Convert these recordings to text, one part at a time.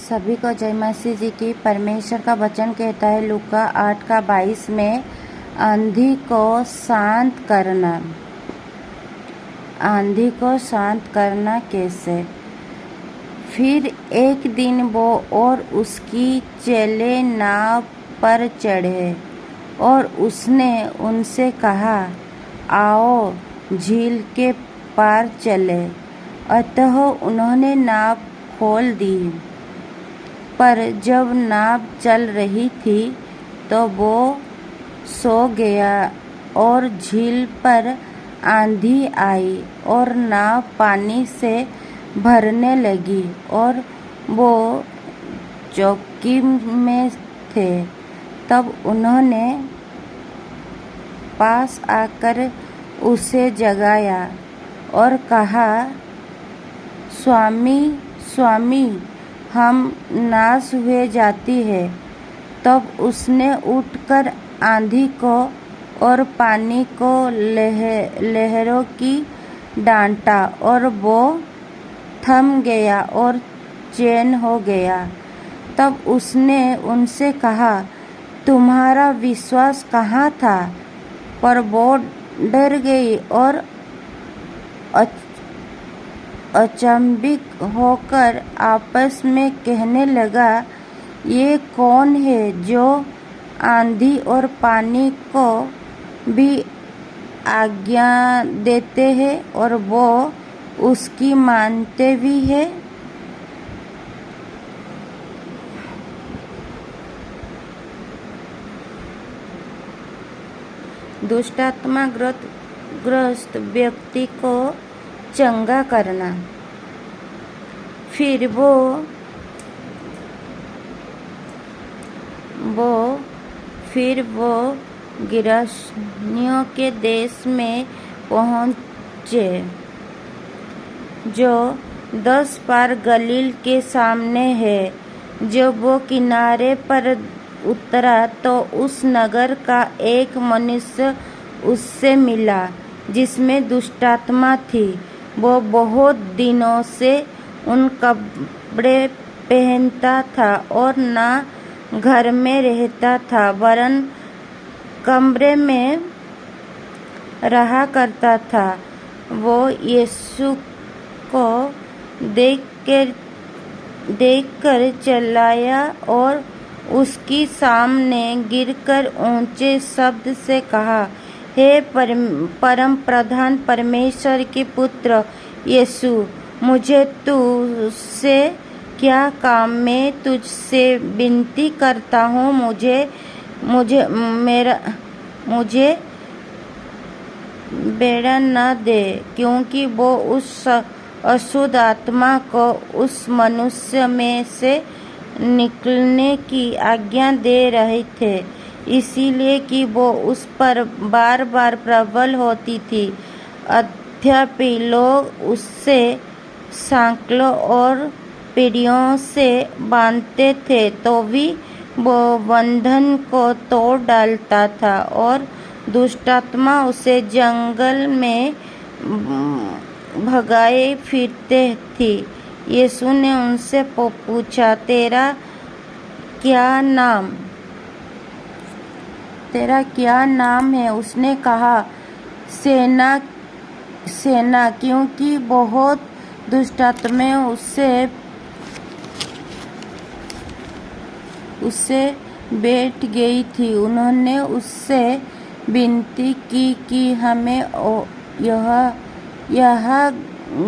सभी को जय मसीह जी की। परमेश्वर का वचन कहता है लूका 8:22 में, आंधी को शांत करना। आंधी को शांत करना कैसे? फिर एक दिन वो और उसकी चेले नाव पर चढ़े और उसने उनसे कहा, आओ झील के पार चले। अतः उन्होंने नाव खोल दी। पर जब नाव चल रही थी तो वो सो गया और झील पर आंधी आई और नाव पानी से भरने लगी और वो जोखिम में थे। तब उन्होंने पास आकर उसे जगाया और कहा, स्वामी स्वामी, हम नाश हुए जाती है। तब उसने उठकर आंधी को और पानी को लहरों की डांटा और वो थम गया और चैन हो गया। तब उसने उनसे कहा, तुम्हारा विश्वास कहाँ था? पर वो डर गई और अचंभित होकर आपस में कहने लगा, ये कौन है जो आंधी और पानी को भी आज्ञा देते हैं और वो उसकी मानते भी है। दुष्टात्मा ग्रस्त व्यक्ति को चंगा करना। फिर वो गिरासनियों के देश में पहुँचे जो 10 पार गलील के सामने है। जब वो किनारे पर उतरा तो उस नगर का एक मनुष्य उससे मिला जिसमें दुष्टात्मा थी। वो बहुत दिनों से उन कपड़े पहनता था और ना घर में रहता था वरन कमरे में रहा करता था। वो यीशु को देखकर चिल्लाया और उसके सामने गिरकर ऊंचे शब्द से कहा, हे परम प्रधान परमेश्वर के पुत्र यीशु, मुझे तुझसे क्या काम? मैं तुझसे विनती करता हूँ, मुझे बेड़ा न दे। क्योंकि वो उस अशुद्ध आत्मा को उस मनुष्य में से निकलने की आज्ञा दे रहे थे, इसीलिए कि वो उस पर बार बार प्रबल होती थी। यद्यपि लोग उससे सांकलों और पीढ़ियों से बांधते थे तो भी वो बंधन को तोड़ डालता था और दुष्टात्मा उसे जंगल में भगाए फिरते थी। यीशु ने उनसे पूछा, तेरा क्या नाम है? उसने कहा, सेना, क्योंकि बहुत दुष्टात्माएं उससे बैठ गई थी। उन्होंने उससे विनती की कि हमें यह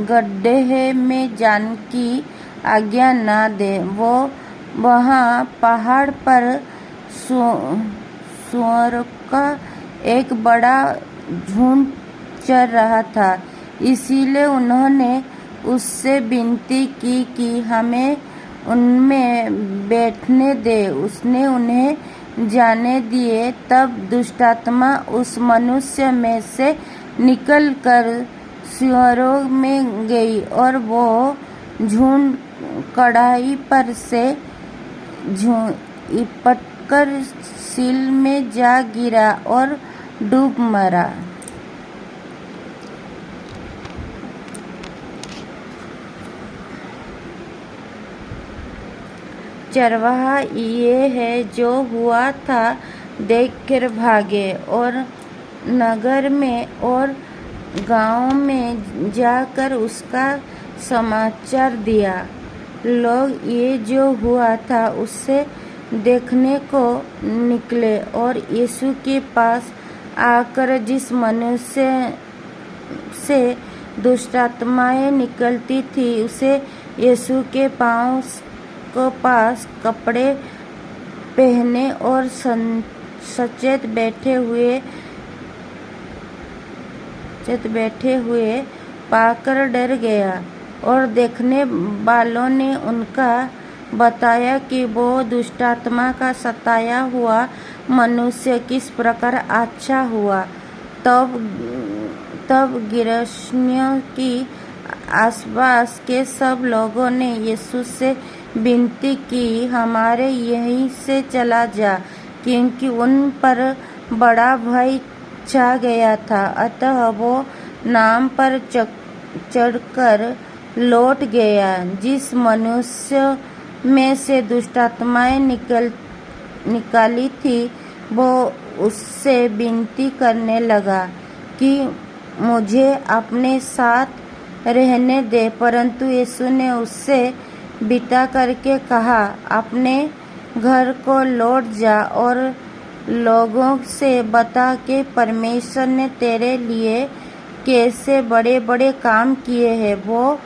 गड्ढे में जाने की आज्ञा न दे। वो वहाँ पहाड़ पर सुअरों का एक बड़ा झुंड चर रहा था, इसीलिए उन्होंने उससे विनती की कि हमें उनमें बैठने दे। उसने उन्हें जाने दिए। तब दुष्टात्मा उस मनुष्य में से निकलकर सुअरों में गई और वो झुंड कढ़ाई पर से लिपटकर सील में जा गिरा और डूब मरा। चरवाहा ये है जो हुआ था देखकर भागे और नगर में और गांव में जाकर उसका समाचार दिया। लोग ये जो हुआ था उससे देखने को निकले और यीशु के पास आकर जिस मनुष्य से दुष्टात्माएं निकलती थी उसे यीशु के पांव को पास कपड़े पहने और सचेत बैठे हुए पाकर डर गया। और देखने वालों ने उनका बताया कि वो दुष्टात्मा का सताया हुआ मनुष्य किस प्रकार अच्छा हुआ। तब गिरस्तियों की आसपास के सब लोगों ने यीशु से विनती की, हमारे यहीं से चला जा, क्योंकि उन पर बड़ा भय छा गया था। अतः वो नाव पर चढ़कर लौट गया। जिस मनुष्य में से दुष्टात्माएं निकाली थी वो उससे विनती करने लगा कि मुझे अपने साथ रहने दे, परंतु यीशु ने उससे विदा करके कहा, अपने घर को लौट जा और लोगों से बता कि परमेश्वर ने तेरे लिए कैसे बड़े बड़े काम किए हैं। वो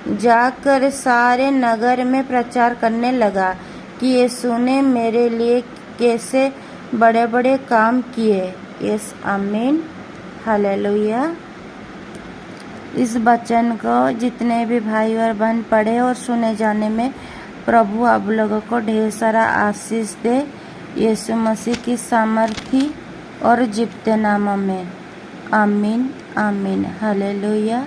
जाकर सारे नगर में प्रचार करने लगा कि यीशु ने मेरे लिए कैसे बड़े बड़े काम किए। यस, आमीन, हालेलुया। इस वचन को जितने भी भाई और बहन पढ़े और सुने जाने में प्रभु आप लोगों को ढेर सारा आशीष दे। यीशु मसीह की सामर्थी और जीवते नाम में आमीन, आमीन, हालेलुया,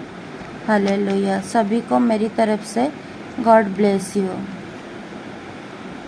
हालेलुया। सभी को मेरी तरफ से गॉड ब्लेस यू।